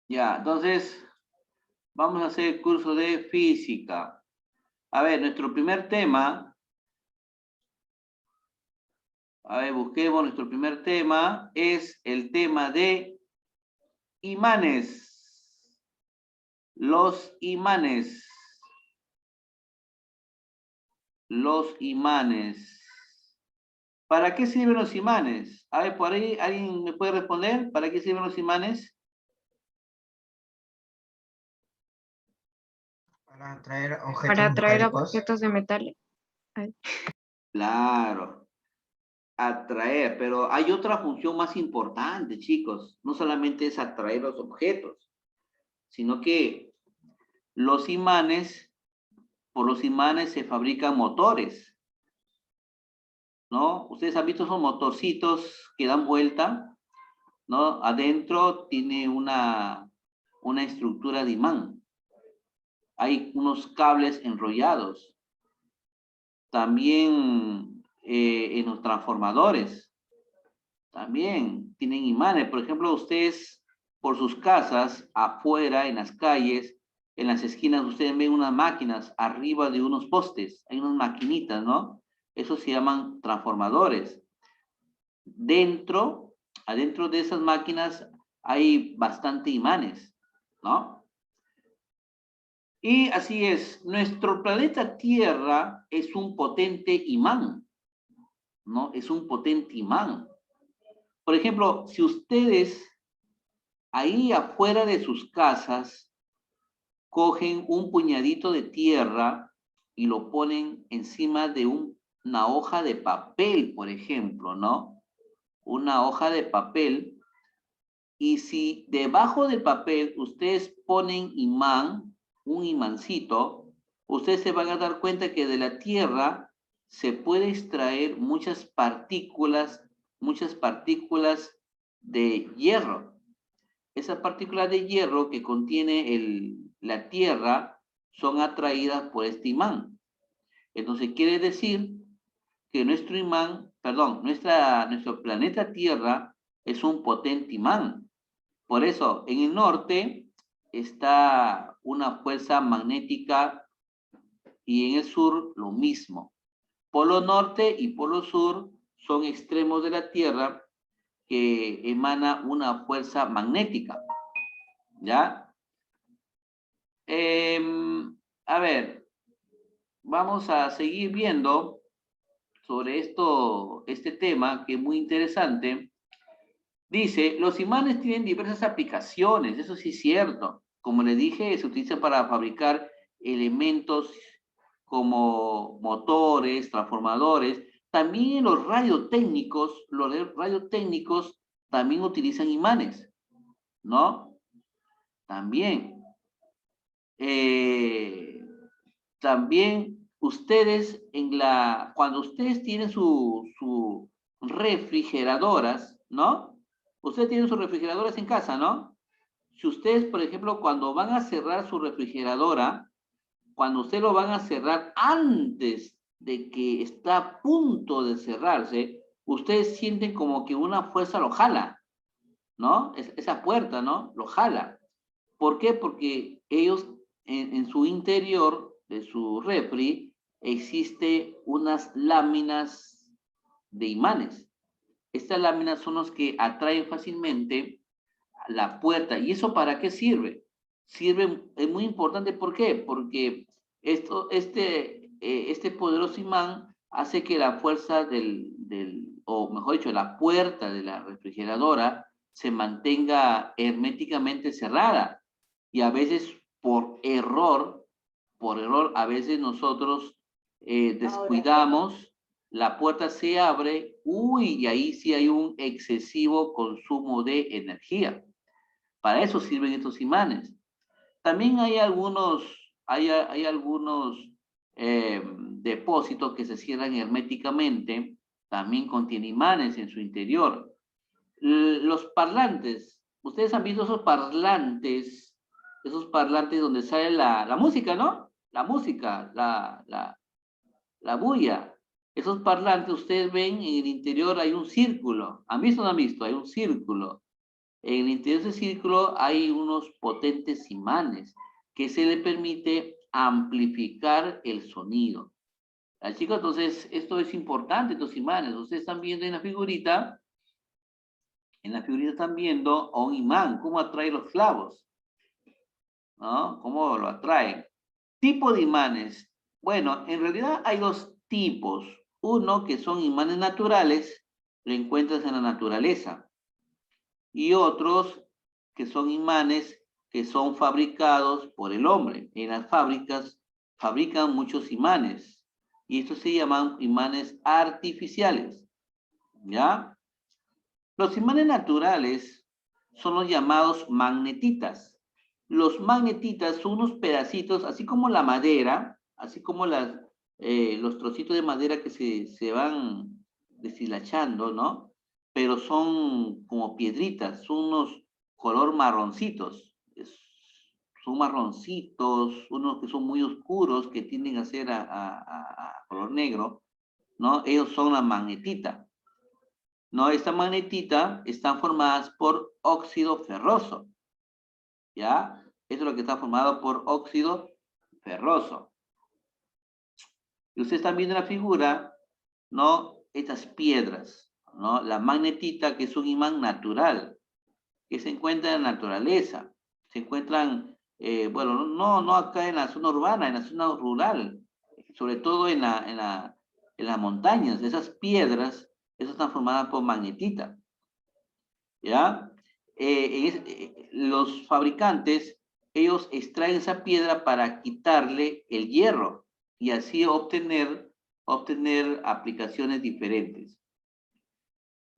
Ya, entonces vamos a hacer el curso de física. A ver, nuestro primer tema, a ver, busquemos nuestro primer tema, es el tema de imanes. Los imanes. Los imanes. ¿Para qué sirven los imanes? A ver, por ahí, ¿alguien me puede responder? ¿Para qué sirven los imanes? Para atraer Para objetos atraer metálicos. objetos de metal. Ay, Claro, atraer, pero hay otra función más importante, chicos. No solamente es atraer los objetos, sino que los imanes, por los imanes se fabrican motores, ¿no? Ustedes han visto esos motorcitos que dan vuelta, ¿no? Adentro tiene una estructura de imán. Hay unos cables enrollados. También en los transformadores, también tienen imanes. Por ejemplo, ustedes por sus casas, afuera, en las calles, en las esquinas, ustedes ven unas máquinas arriba de unos postes. Hay unas maquinitas, ¿no? Eso se llaman transformadores. Adentro de esas máquinas hay bastante imanes, ¿no? Y así es, nuestro planeta Tierra es un potente imán, ¿no? Es un potente imán. Por ejemplo, si ustedes ahí afuera de sus casas cogen un puñadito de tierra y lo ponen encima de una hoja de papel, por ejemplo, ¿no? Una hoja de papel. Y si debajo del papel ustedes ponen imán, un imancito, ustedes se van a dar cuenta que de la tierra se puede extraer muchas partículas de hierro. Esas partículas de hierro que contiene la tierra son atraídas por este imán. Entonces quiere decir que nuestro imán, perdón, nuestro planeta Tierra es un potente imán. Por eso, en el norte está una fuerza magnética y en el sur lo mismo. Polo norte y polo sur son extremos de la Tierra que emana una fuerza magnética. ¿Ya? A ver, vamos a seguir viendo sobre este tema que es muy interesante. Dice, los imanes tienen diversas aplicaciones, eso sí es cierto. Como le dije, se utiliza para fabricar elementos como motores, transformadores. También los radiotécnicos también utilizan imanes, ¿no? También. Eh, también ustedes cuando ustedes tienen su refrigeradoras, ¿no? Ustedes tienen sus refrigeradoras en casa, ¿no? Si ustedes, por ejemplo, cuando van a cerrar su refrigeradora, cuando ustedes lo van a cerrar antes de que está a punto de cerrarse, ustedes sienten como que una fuerza lo jala, ¿no? Esa puerta, ¿no? Lo jala. ¿Por qué? Porque ellos en su interior de su refri existe unas láminas de imanes. Estas láminas son los que atraen fácilmente la puerta. ¿Y eso para qué sirve? Sirve, es muy importante, ¿por qué? Porque este poderoso imán hace que la fuerza o mejor dicho, la puerta de la refrigeradora se mantenga herméticamente cerrada. Y a veces a veces nosotros descuidamos, la puerta se abre, uy, y ahí sí hay un excesivo consumo de energía. Para eso sirven estos imanes. También hay algunos depósitos que se cierran herméticamente, también contienen imanes en su interior. Los parlantes, ustedes han visto esos parlantes donde sale la música, ¿no? La música, la bulla. Esos parlantes, ustedes ven en el interior hay un círculo. ¿Han visto o no han visto? Hay un círculo. En el interior de ese círculo hay unos potentes imanes que se le permite amplificar el sonido. ¿Ah, chicos? Entonces, esto es importante, estos imanes. Ustedes están viendo en la figurita están viendo a un imán, cómo atrae los clavos, ¿no? Cómo lo atraen. Tipo de imanes. Bueno, en realidad hay dos tipos. Uno que son imanes naturales, lo encuentras en la naturaleza. Y otros que son imanes que son fabricados por el hombre. En las fábricas fabrican muchos imanes. Y estos se llaman imanes artificiales. ¿Ya? Los imanes naturales son los llamados magnetitas. Los magnetitas son unos pedacitos, así como la madera, así como los trocitos de madera que se van deshilachando, ¿no? Pero son como piedritas, son unos color marroncitos. Son marroncitos, unos que son muy oscuros, que tienden a ser a color negro, ¿no? Ellos son la magnetita. No, esta magnetita están formadas por óxido ferroso, ¿ya? Eso es lo que está formado por óxido ferroso. Y ustedes están viendo la figura, ¿no? Estas piedras, ¿no? La magnetita, que es un imán natural, que se encuentra en la naturaleza. Se encuentran, bueno, no acá en la zona urbana, en la zona rural, sobre todo en las montañas. Esas piedras, esas están formadas por magnetita. ¿Ya? Los fabricantes, ellos extraen esa piedra para quitarle el hierro y así obtener aplicaciones diferentes.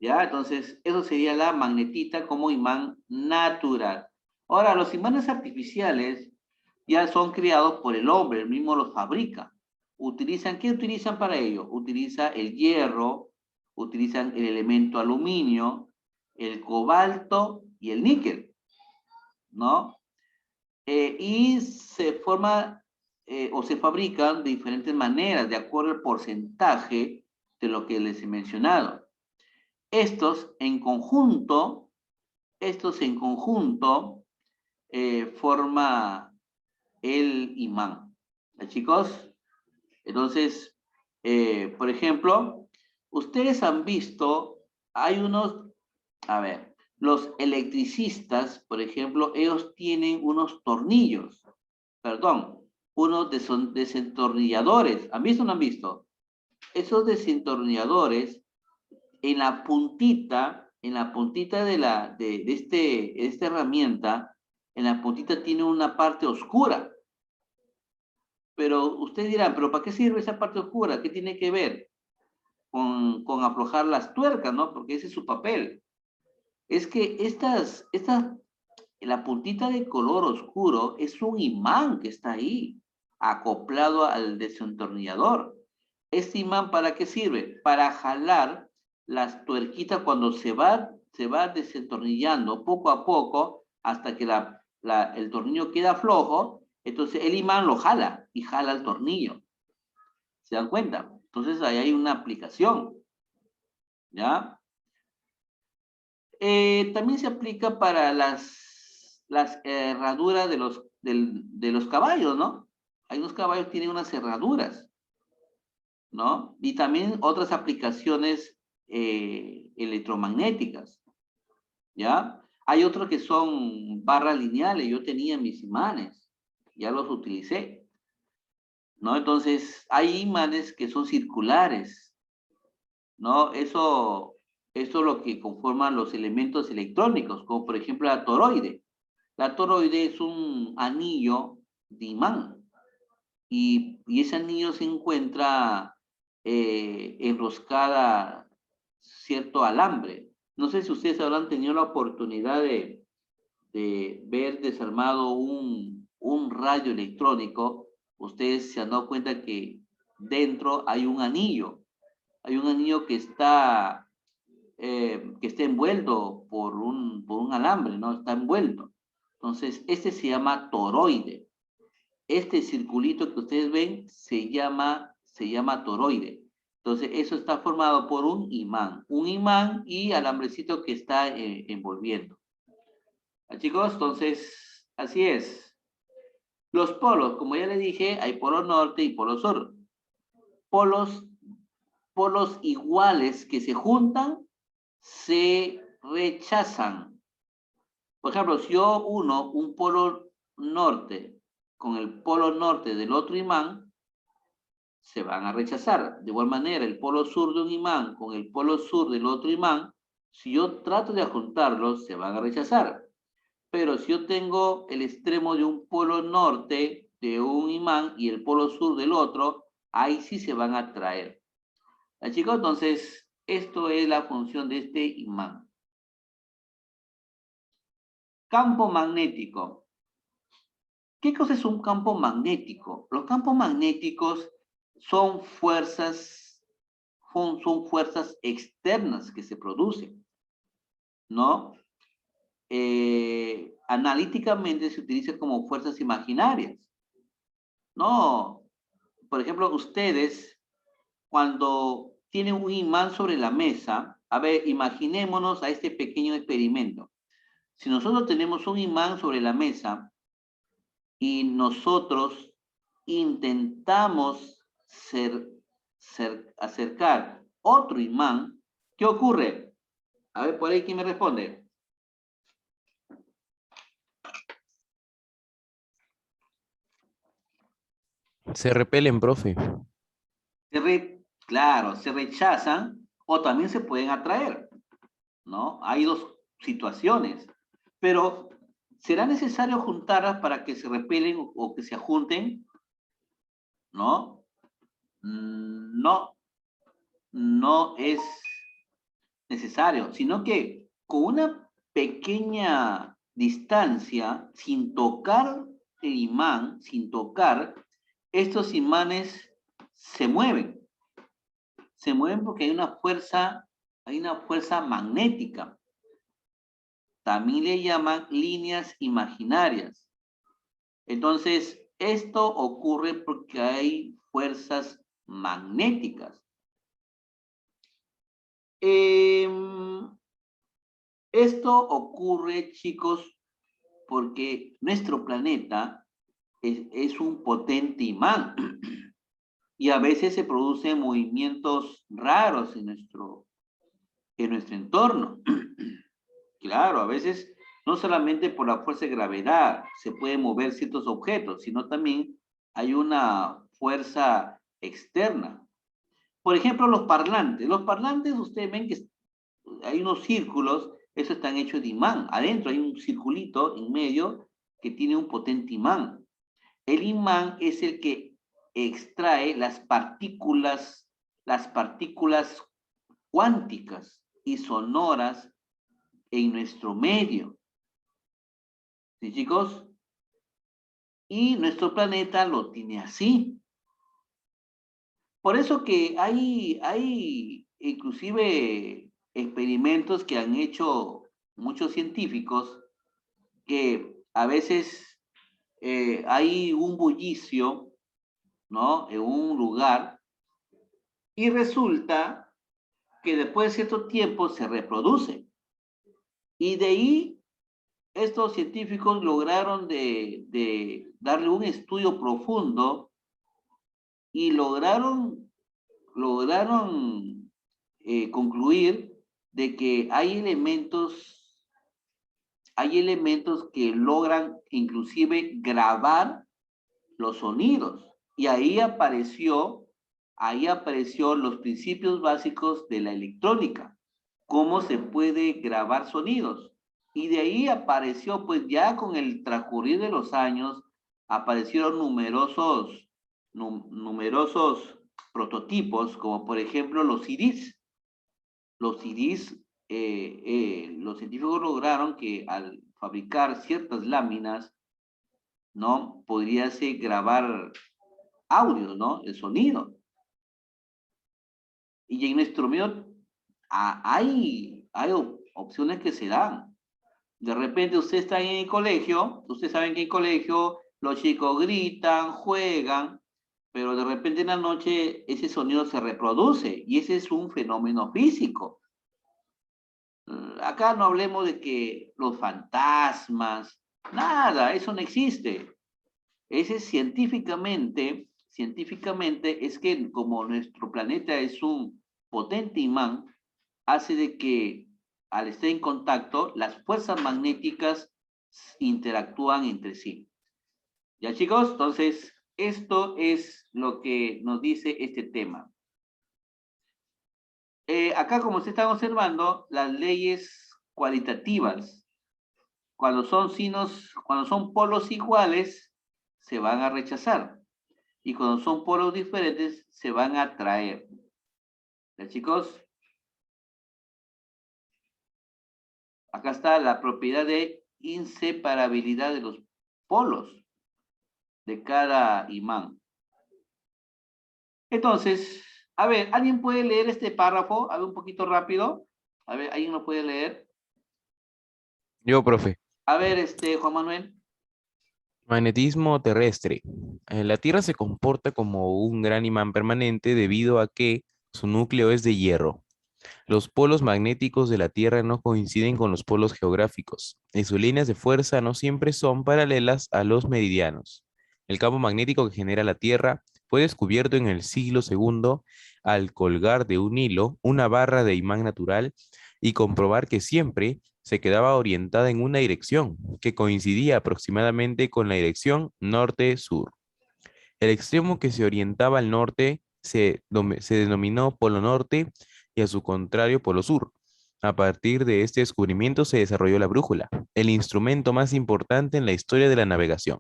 ¿Ya? Entonces, eso sería la magnetita como imán natural. Ahora, los imanes artificiales ya son creados por el hombre, el mismo los fabrica. ¿Qué utilizan para ello? Utiliza el hierro, utilizan el elemento aluminio, el cobalto y el níquel, ¿no? Y se forma o se fabrican de diferentes maneras, de acuerdo al porcentaje de lo que les he mencionado. Estos en conjunto forma el imán. ¿Ya, chicos? Entonces, por ejemplo, ustedes han visto, hay unos, a ver, los electricistas, por ejemplo, ellos tienen unos tornillos, perdón, unos desentornilladores. ¿Han visto o no han visto? Esos desentornilladores en la puntita de esta herramienta, en la puntita tiene una parte oscura. Pero ustedes dirán, ¿pero para qué sirve esa parte oscura? ¿Qué tiene que ver con aflojar las tuercas, no? Porque ese es su papel. Es que la puntita de color oscuro es un imán que está ahí, acoplado al desentornillador. ¿Este imán para qué sirve? Para jalar las tuerquitas cuando se va desentornillando poco a poco hasta que el tornillo queda flojo. Entonces el imán lo jala y jala el tornillo. ¿Se dan cuenta? Entonces ahí hay una aplicación. ¿Ya? También se aplica para las herraduras de los caballos, ¿no? Hay unos caballos que tienen unas herraduras, ¿no? Y también otras aplicaciones electromagnéticas, ¿ya? Hay otros que son barras lineales, yo tenía mis imanes, ya los utilicé, ¿no? Entonces, hay imanes que son circulares, ¿no? Eso es lo que conforman los elementos electrónicos, como por ejemplo la toroide. La toroide es un anillo de imán y ese anillo se encuentra enroscada cierto alambre. No sé si ustedes habrán tenido la oportunidad de ver desarmado un radio electrónico. Ustedes se han dado cuenta que dentro hay un anillo. Hay un anillo que está envuelto por un alambre, ¿no? Está envuelto. Entonces, este se llama toroide. Este circulito que ustedes ven se llama toroide. Entonces, eso está formado por un imán y alambrecito que está envolviendo. Chicos, entonces, así es. Los polos, como ya les dije, hay polo norte y polo sur. Polos, polos iguales que se juntan, se rechazan. Por ejemplo, si yo uno un polo norte con el polo norte del otro imán, se van a rechazar. De igual manera, el polo sur de un imán con el polo sur del otro imán, si yo trato de juntarlos, se van a rechazar. Pero si yo tengo el extremo de un polo norte de un imán y el polo sur del otro, ahí sí se van a atraer. Chicos, entonces, esto es la función de este imán. Campo magnético. ¿Qué cosa es un campo magnético? Los campos magnéticos son fuerzas externas que se producen, ¿no? Analíticamente se utiliza como fuerzas imaginarias, ¿no? Por ejemplo, ustedes, cuando tienen un imán sobre la mesa, a ver, imaginémonos a este pequeño experimento. Si nosotros tenemos un imán sobre la mesa y nosotros intentamos acercar otro imán, ¿qué ocurre? A ver, por ahí, ¿quién me responde? Se repelen, profe. Claro, se rechazan o también se pueden atraer, ¿no? Hay dos situaciones, pero ¿será necesario juntarlas para que se repelen o que se junten? ¿No? No, no es necesario, sino que con una pequeña distancia, sin tocar el imán, sin tocar, estos imanes se mueven. Se mueven porque hay una fuerza magnética. También le llaman líneas imaginarias. Entonces, esto ocurre porque hay fuerzas magnéticas. Esto ocurre, chicos, porque nuestro planeta es un potente imán y a veces se producen movimientos raros en nuestro entorno. Claro, a veces no solamente por la fuerza de gravedad se pueden mover ciertos objetos, sino también hay una fuerza externa. Por ejemplo, los parlantes. Los parlantes, ustedes ven que hay unos círculos, esos están hechos de imán. Adentro hay un circulito en medio que tiene un potente imán. El imán es el que extrae las partículas cuánticas y sonoras en nuestro medio. ¿Sí, chicos? Y nuestro planeta lo tiene así. Por eso que hay inclusive experimentos que han hecho muchos científicos que a veces hay un bullicio, ¿no? En un lugar y resulta que después de cierto tiempo se reproduce. Y de ahí estos científicos lograron de darle un estudio profundo y lograron concluir de que hay elementos que logran inclusive grabar los sonidos. Y ahí apareció los principios básicos de la electrónica, cómo se puede grabar sonidos. Y de ahí apareció, pues ya con el transcurrir de los años, aparecieron numerosos prototipos, como por ejemplo los CDs. Los CDs, los científicos lograron que al fabricar ciertas láminas, ¿no? Podríase grabar audio, ¿no? El sonido. Y en nuestro medio hay opciones que se dan. De repente usted está en el colegio, ustedes saben que en el colegio los chicos gritan, juegan, pero de repente en la noche ese sonido se reproduce y ese es un fenómeno físico, Acá no hablemos de que los fantasmas, nada, eso no existe. Ese científicamente es que como nuestro planeta es un potente imán, hace de que al estar en contacto, las fuerzas magnéticas interactúan entre sí. ¿Ya, chicos? Entonces, esto es lo que nos dice este tema. Acá, como se están observando, las leyes cualitativas, cuando son polos iguales, se van a rechazar. Y cuando son polos diferentes, se van a atraer. ¿Ya, chicos? Acá está la propiedad de inseparabilidad de los polos de cada imán. Entonces, a ver, ¿alguien puede leer este párrafo? A ver, un poquito rápido. A ver, ¿alguien lo puede leer? Yo, profe. A ver, Juan Manuel. Magnetismo terrestre. La Tierra se comporta como un gran imán permanente debido a que su núcleo es de hierro. Los polos magnéticos de la Tierra no coinciden con los polos geográficos y sus líneas de fuerza no siempre son paralelas a los meridianos. El campo magnético que genera la Tierra fue descubierto en el siglo II al colgar de un hilo una barra de imán natural y comprobar que siempre se quedaba orientada en una dirección que coincidía aproximadamente con la dirección norte-sur. El extremo que se orientaba al norte se denominó polo norte y a su contrario polo sur. A partir de este descubrimiento se desarrolló la brújula, el instrumento más importante en la historia de la navegación.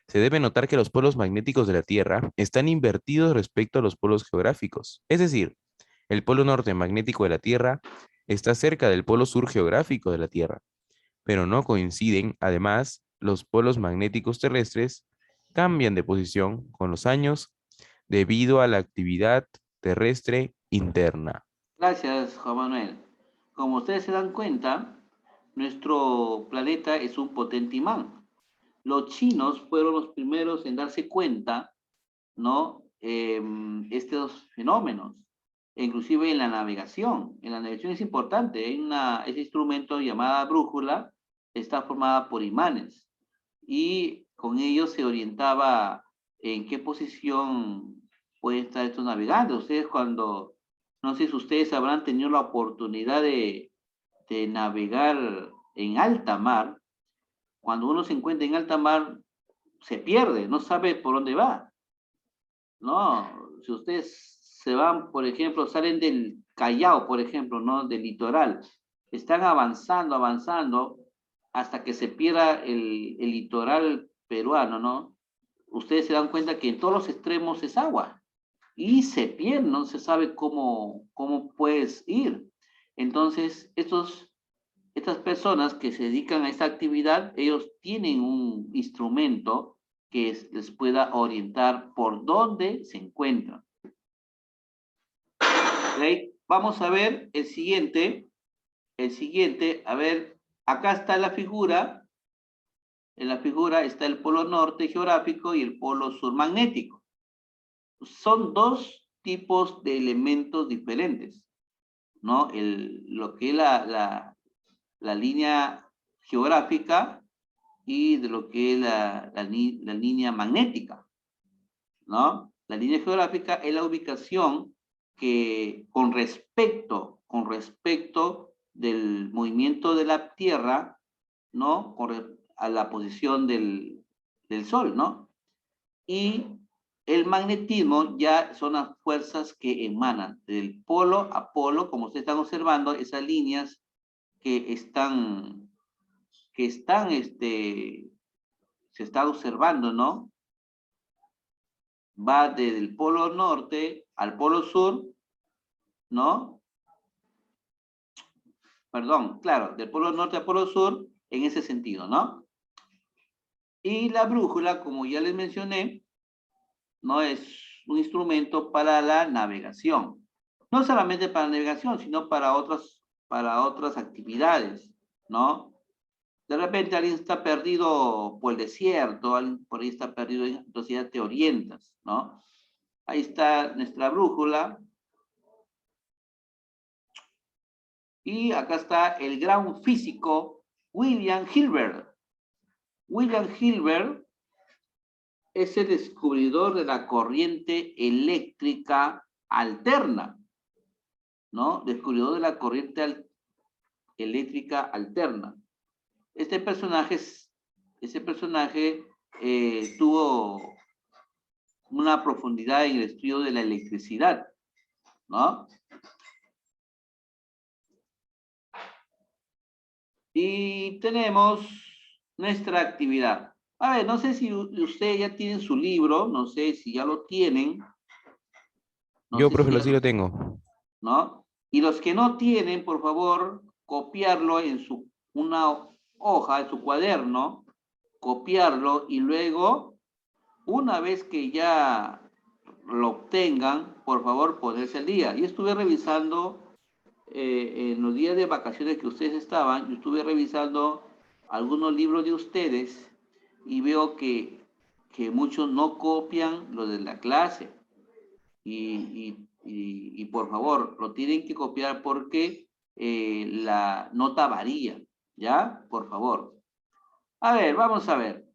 Se debe notar que los polos magnéticos de la Tierra están invertidos respecto a los polos geográficos. Es decir, el polo norte magnético de la Tierra está cerca del polo sur geográfico de la Tierra, pero no coinciden. Además, los polos magnéticos terrestres cambian de posición con los años debido a la actividad terrestre interna. Gracias, Juan Manuel. Como ustedes se dan cuenta, nuestro planeta es un potente imán. Los chinos fueron los primeros en darse cuenta, ¿no? Estos fenómenos, inclusive en la navegación. En la navegación es importante, ese instrumento llamado brújula está formada por imanes y con ellos se orientaba en qué posición pueden estar estos navegantes. No sé si ustedes habrán tenido la oportunidad de navegar en alta mar. Cuando uno se encuentra en alta mar, se pierde, no sabe por dónde va. No, si ustedes se van, por ejemplo, salen del Callao, por ejemplo, ¿no? Del litoral, están avanzando, hasta que se pierda el litoral peruano, ¿no? Ustedes se dan cuenta que en todos los extremos es agua y se pierde, no se sabe cómo puedes ir. Entonces, estas personas que se dedican a esta actividad, ellos tienen un instrumento que les pueda orientar por dónde se encuentran. ¿Okay? Vamos a ver el siguiente, a ver, acá está la figura, en la figura está el polo norte geográfico y el polo sur magnético. Son dos tipos de elementos diferentes, ¿no? Lo que es la línea geográfica y de lo que es la línea magnética, ¿no? La línea geográfica es la ubicación que con respecto del movimiento de la Tierra, ¿no? A la posición del Sol, ¿no? Y el magnetismo ya son las fuerzas que emanan del polo a polo, como ustedes están observando, esas líneas que se está observando, ¿no? Va desde el polo norte al polo sur, ¿no? Perdón, claro, del polo norte al polo sur, en ese sentido, ¿no? Y la brújula, como ya les mencioné, no es un instrumento para la navegación. No solamente para la navegación, sino para otras actividades, ¿no? De repente alguien está perdido por el desierto, alguien por ahí está perdido, entonces ya te orientas, ¿no? Ahí está nuestra brújula. Y acá está el gran físico William Hilbert. William Hilbert es el descubridor de la corriente eléctrica alterna, ¿no? Descubridor de la corriente eléctrica alterna. Ese personaje tuvo una profundidad en el estudio de la electricidad, ¿no? Y tenemos nuestra actividad. A ver, no sé si ustedes ya tienen su libro, no sé si ya lo tienen. No Yo, sé profe, si ya sí lo tengo. ¿no? Y los que no tienen, por favor, copiarlo en una hoja, en su cuaderno, copiarlo y luego, una vez que ya lo obtengan, por favor, ponerse al día. Yo estuve revisando en los días de vacaciones que ustedes estaban, yo estuve revisando algunos libros de ustedes y veo que muchos no copian lo de la clase. Y por favor, lo tienen que copiar porque la nota varía, ¿ya? Por favor. A ver, vamos a ver.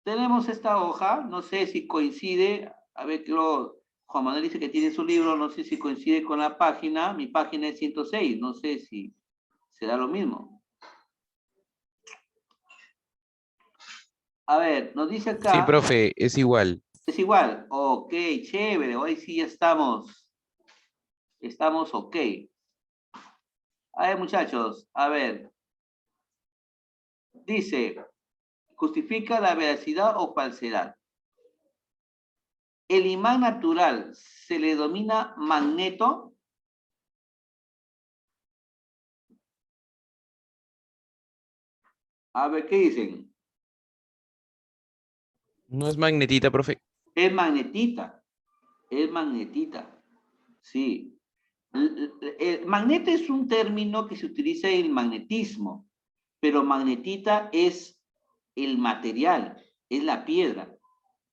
Tenemos esta hoja, no sé si coincide, a ver, Juan Manuel dice que tiene su libro, no sé si coincide con la página, mi página es 106, no sé si será lo mismo. A ver, nos dice acá... Sí, profe, es igual. Es igual, ok, chévere, hoy sí ya estamos ok. A ver, muchachos, a ver. Dice, justifica la veracidad o falsedad. El imán natural se le denomina magneto. A ver, ¿qué dicen? ¿No es magnetita, profe? Es magnetita. Es magnetita. Sí. El magneto es un término que se utiliza en el magnetismo, pero magnetita es el material, es la piedra,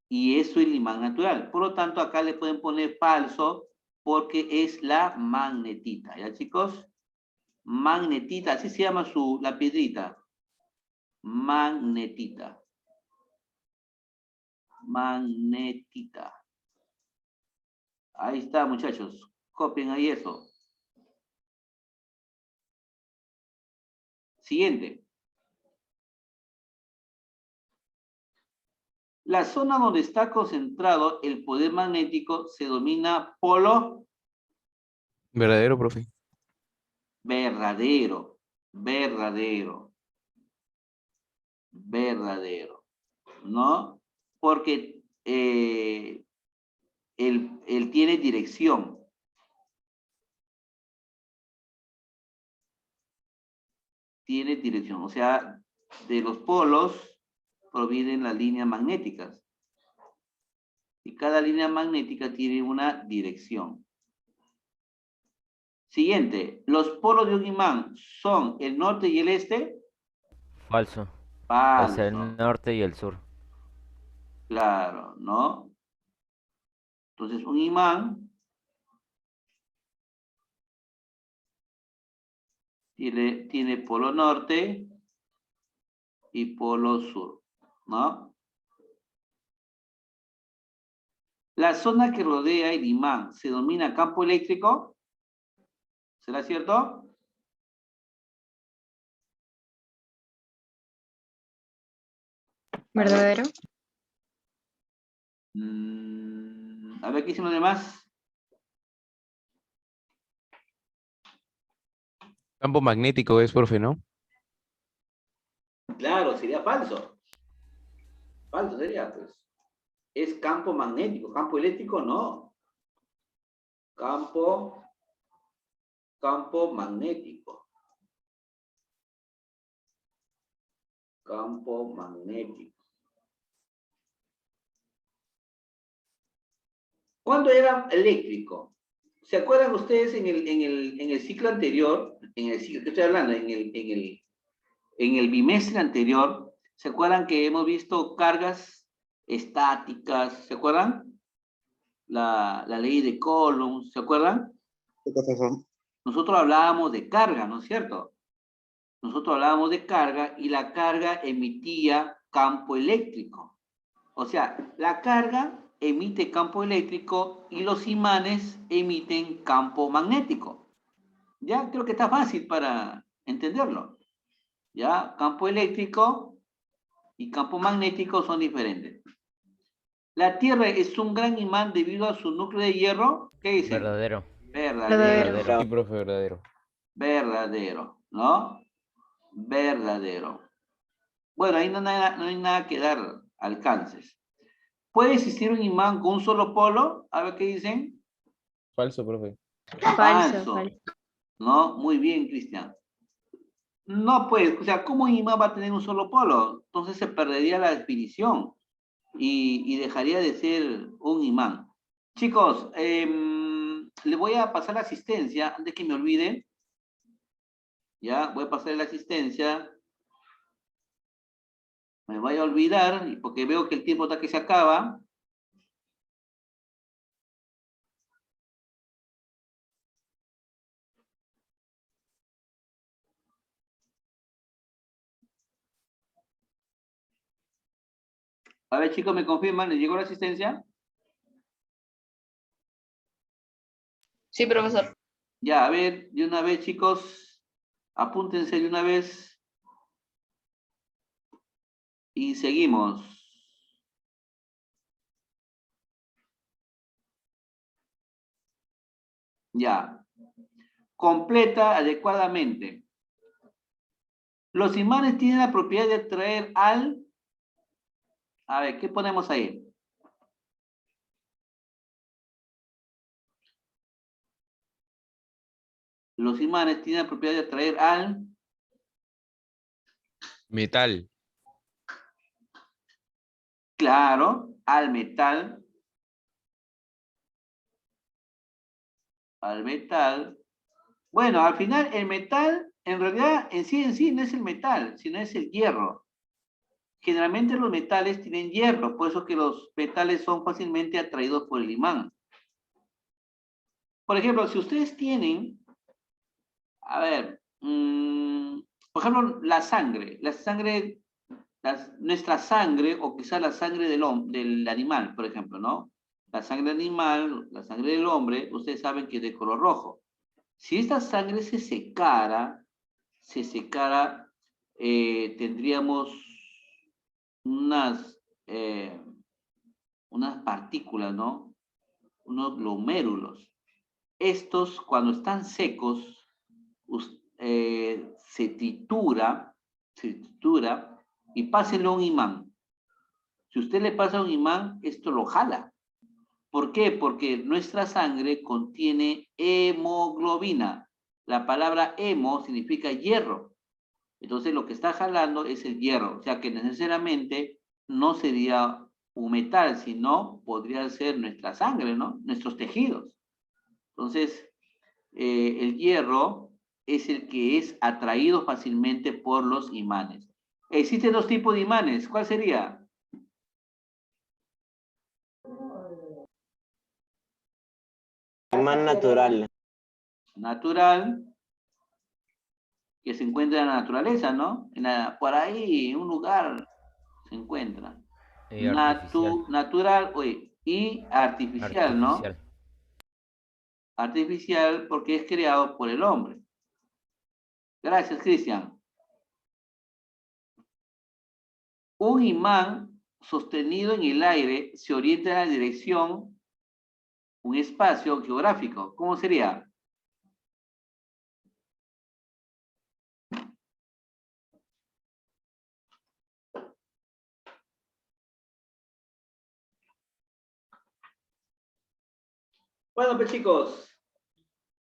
y eso es el imán natural. Por lo tanto, acá le pueden poner falso porque es la magnetita. ¿Ya, chicos? Magnetita, así se llama la piedrita. Magnetita. Magnetita. Ahí está, muchachos. Copien ahí eso. Siguiente. La zona donde está concentrado el poder magnético se denomina polo ¿Verdadero, profe? verdadero. Verdadero. Verdadero. ¿No? Porque él tiene dirección. Tiene dirección. O sea, de los polos provienen las líneas magnéticas. Y cada línea magnética tiene una dirección. Siguiente. ¿Los polos de un imán son el norte y el este? Falso. Es Falso. el norte y el sur. Claro, ¿no? Entonces, un imán tiene polo norte y polo sur, ¿no? La zona que rodea el imán se denomina campo eléctrico. ¿Será cierto? ¿Verdadero? A ver, ¿qué hicimos de más? Campo magnético es, profe, ¿no? Claro, sería falso. Falso sería, pues. Es campo magnético, campo eléctrico no. Campo magnético. Campo magnético. ¿Cuándo era eléctrico? ¿Se acuerdan ustedes en el ciclo anterior, en el ciclo que estoy hablando, en el bimestre anterior, ¿se acuerdan que hemos visto cargas estáticas? ¿Se acuerdan? La ley de Coulomb, ¿se acuerdan? Sí, profesor. nosotros hablábamos de carga, ¿no es cierto? Nosotros hablábamos de carga y la carga emitía campo eléctrico. O sea, la carga emite campo eléctrico y los imanes emiten campo magnético. Ya creo que está fácil para entenderlo. Ya, campo eléctrico y campo magnético son diferentes. La Tierra es un gran imán debido a su núcleo de hierro. ¿Qué dice? Verdadero. Verdadero. Sí, profe, verdadero. Verdadero, ¿no? Verdadero. Bueno, ahí no hay nada que dar alcances. ¿Puede existir un imán con un solo polo? A ver qué dicen. Falso, profe. Falso. No, muy bien, Cristian. No, pues, o sea, ¿cómo un imán va a tener un solo polo? Entonces se perdería la definición y dejaría de ser un imán. Chicos, le voy a pasar la asistencia antes que me olvide. Ya, voy a pasar la asistencia. Me voy a olvidar porque veo que el tiempo está que se acaba. A ver, chicos, ¿me confirman? ¿Les llegó la asistencia? Sí, profesor. Ya, a ver, de una vez, chicos, apúntense de una vez. Y seguimos. Ya. Completa adecuadamente. Los imanes tienen la propiedad de atraer al... A ver, ¿qué ponemos ahí? Los imanes tienen la propiedad de atraer al... Metal. Claro, al metal. Al metal. Bueno, al final el metal, en realidad, en sí no es el metal, sino es el hierro. Generalmente los metales tienen hierro, por eso que los metales son fácilmente atraídos por el imán. Por ejemplo, si ustedes tienen, a ver, por ejemplo, la sangre, nuestra sangre, o quizás la sangre del animal, por ejemplo, ¿no? La sangre animal, la sangre del hombre, ustedes saben que es de color rojo. Si esta sangre se secara, tendríamos unas partículas, ¿no? Unos glomérulos. Estos, cuando están secos, se tritura y pásenlo a un imán. Si usted le pasa a un imán, esto lo jala. ¿Por qué? Porque nuestra sangre contiene hemoglobina. La palabra hemo significa hierro. Entonces lo que está jalando es el hierro. O sea que necesariamente no sería un metal, sino podría ser nuestra sangre, ¿no? Nuestros tejidos. Entonces, el hierro es el que es atraído fácilmente por los imanes. Existen dos tipos de imanes. ¿Cuál sería? Imán natural. Natural, que se encuentra en la naturaleza, ¿no? Por ahí, en un lugar, se encuentra. Natural, y artificial, ¿no? Artificial porque es creado por el hombre. Gracias, Cristian. Un imán sostenido en el aire se orienta en la dirección, un espacio geográfico. ¿Cómo sería? Bueno, pues chicos,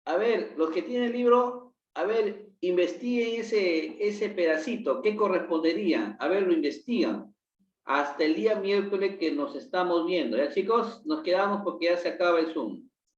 a ver, los que tienen el libro, a ver, investiguen ese pedacito, ¿qué correspondería? A ver, lo investigan. Hasta el día miércoles que nos estamos viendo, ¿ya chicos? Nos quedamos porque ya se acaba el Zoom.